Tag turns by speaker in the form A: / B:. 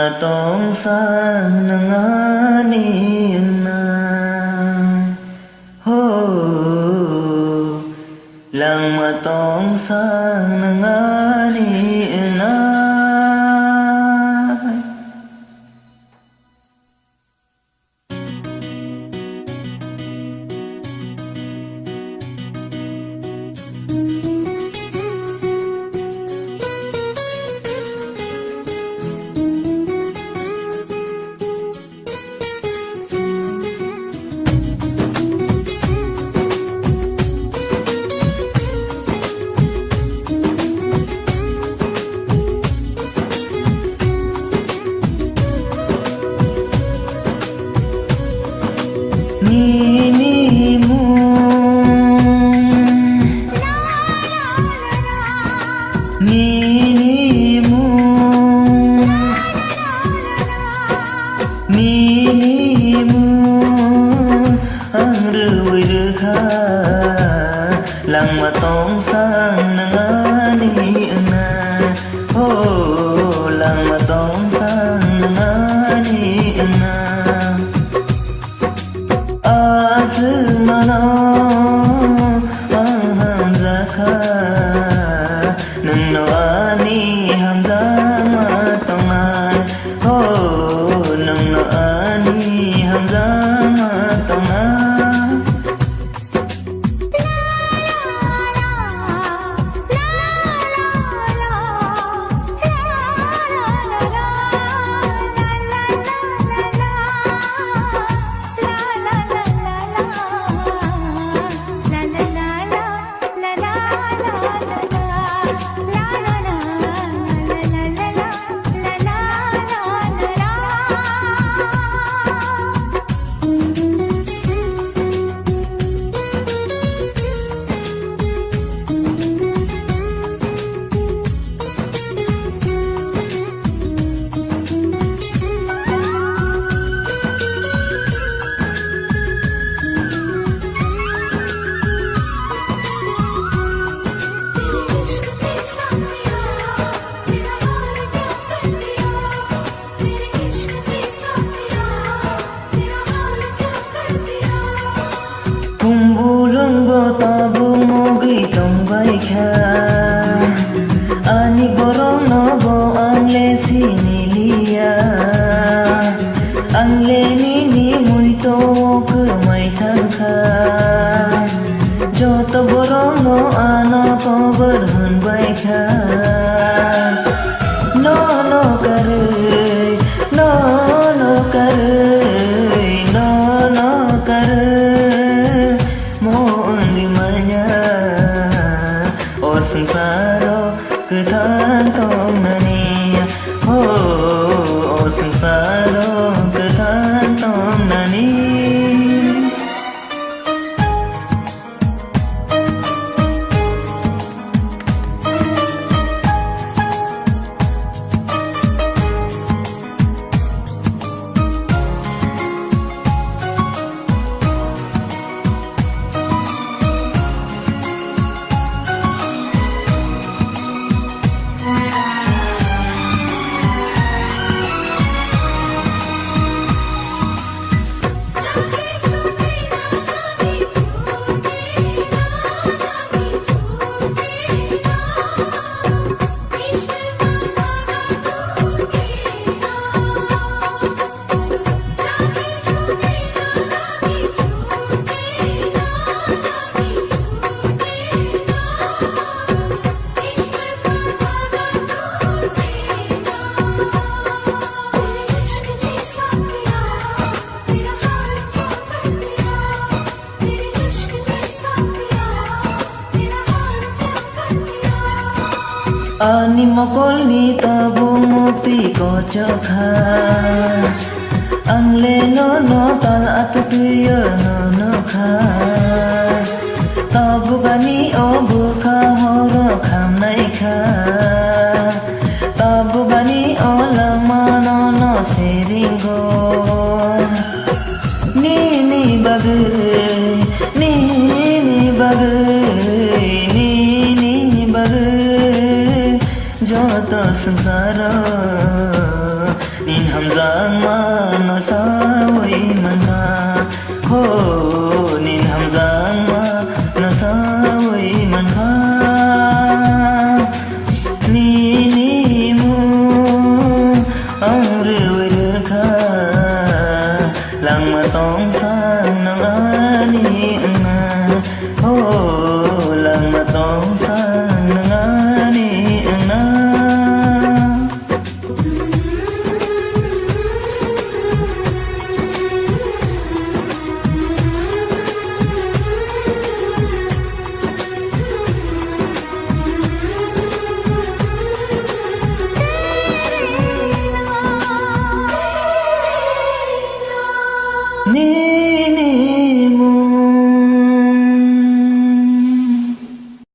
A: matong sa nangani na ho lang matong sa nangani na lang matong sang nangani na ho lang matong sang nangani na azmana hamza kha nang noani hamza matong ho nang noani hamza matong ani borong no bo angle sinilia angle ni mui to ke mai thangkha joto borong no ana ko berhan bai kha no no kare no no kare no no kare mon di manya o sansaro ketan tong nani ho o sansaro ketan tong nani ani mokol ni tabung mukti ko chakha angle no no tal atu tuya no